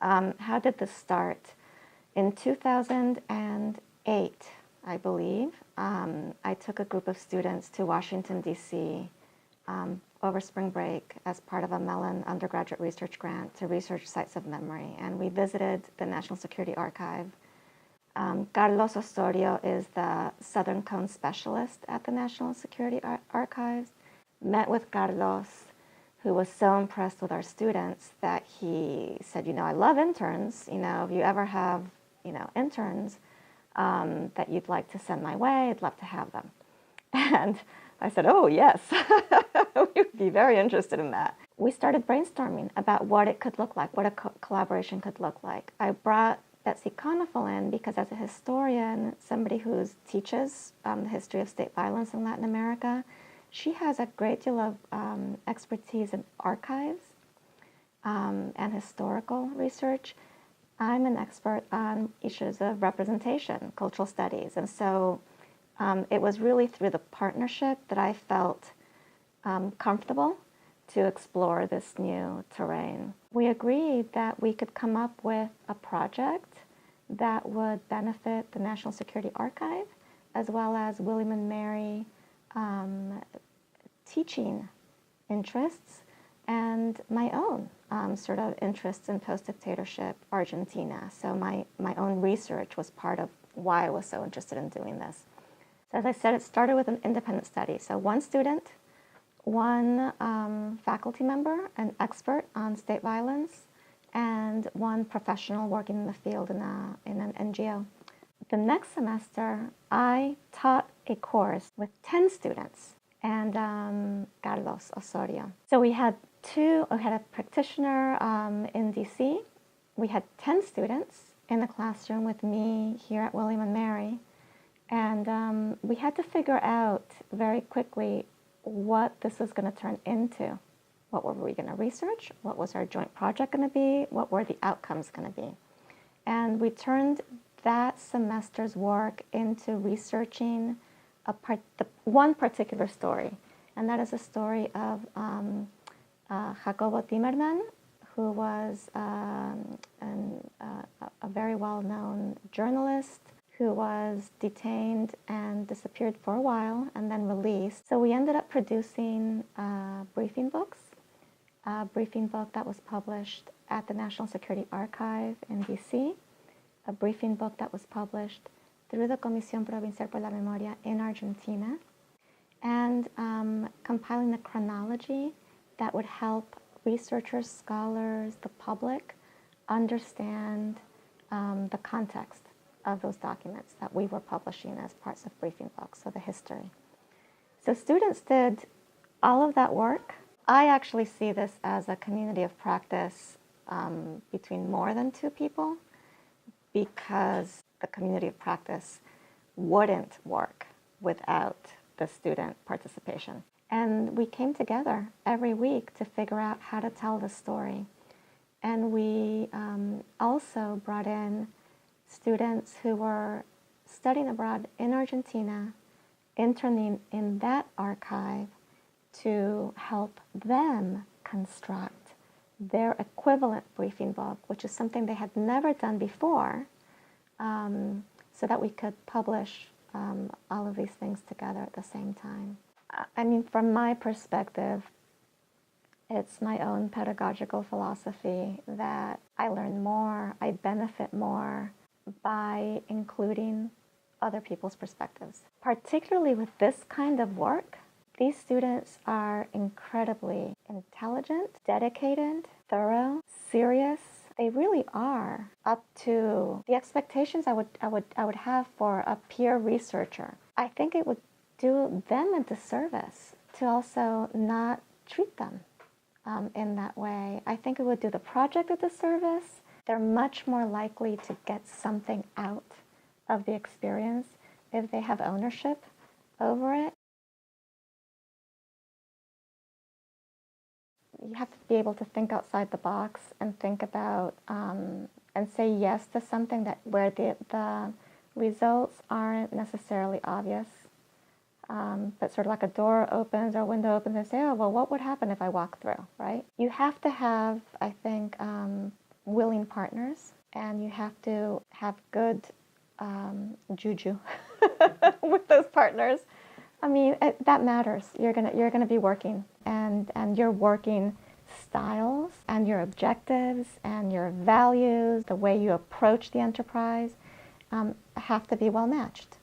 How did this start? In 2008, I believe, I took a group of students to Washington, D.C. Over spring break as part of a Mellon undergraduate research grant to research sites of memory. And we visited the National Security Archive. Carlos Osorio is the Southern Cone specialist at the National Security Archives. Met with Carlos, who was so impressed with our students that he said, I love interns. If you ever have, interns that you'd like to send my way, I'd love to have them. And I said, oh, yes, we'd be very interested in that. We started brainstorming about what it could look like, what a collaboration could look like. I brought Betsy Conifal in because as a historian, somebody who teaches the history of state violence in Latin America, she has a great deal of expertise in archives and historical research. I'm an expert on issues of representation, cultural studies, and so it was really through the partnership that I felt comfortable to explore this new terrain. We agreed that we could come up with a project that would benefit the National Security Archive as well as William and Mary teaching interests and my own sort of interests in post-dictatorship Argentina. So my own research was part of why I was so interested in doing this. So as I said, it started with an independent study. So one student, one faculty member, an expert on state violence, and one professional working in the field in an NGO. The next semester, I taught a course with 10 students and Carlos Osorio. So we had a practitioner in DC. We had 10 students in the classroom with me here at William and Mary. And we had to figure out very quickly what this was going to turn into. What were we going to research? What was our joint project going to be? What were the outcomes going to be? And we turned that semester's work into researching one particular story. And that is a story of Jacobo Timerman, who was a very well-known journalist who was detained and disappeared for a while and then released. So we ended up producing briefing books, a briefing book that was published at the National Security Archive in DC, a briefing book that was published through the Comisión Provincial por la Memoria in Argentina, and compiling a chronology that would help researchers, scholars, the public understand the context of those documents that we were publishing as parts of briefing books, so the history. So students did all of that work. I actually see this as a community of practice between more than two people, because the community of practice wouldn't work without the student participation. And we came together every week to figure out how to tell the story. And we also brought in students who were studying abroad in Argentina, interning in that archive to help them construct their equivalent briefing book, which is something they had never done before, so that we could publish all of these things together at the same time. I mean, from my perspective, it's my own pedagogical philosophy that I learn more, I benefit more by including other people's perspectives. Particularly with this kind of work, these students are incredibly intelligent, dedicated, thorough, serious. They really are up to the expectations I would have for a peer researcher. I think it would do them a disservice to also not treat them in that way. I think it would do the project a disservice. They're much more likely to get something out of the experience if they have ownership over it. You have to be able to think outside the box and think about and say yes to something that where the results aren't necessarily obvious. But sort of like a door opens or a window opens and say, oh, well, what would happen if I walk through, right? You have to have, I think, willing partners, and you have to have good juju with those partners. I mean, that matters. You're gonna be working, and your working styles and your objectives and your values, the way you approach the enterprise, have to be well matched.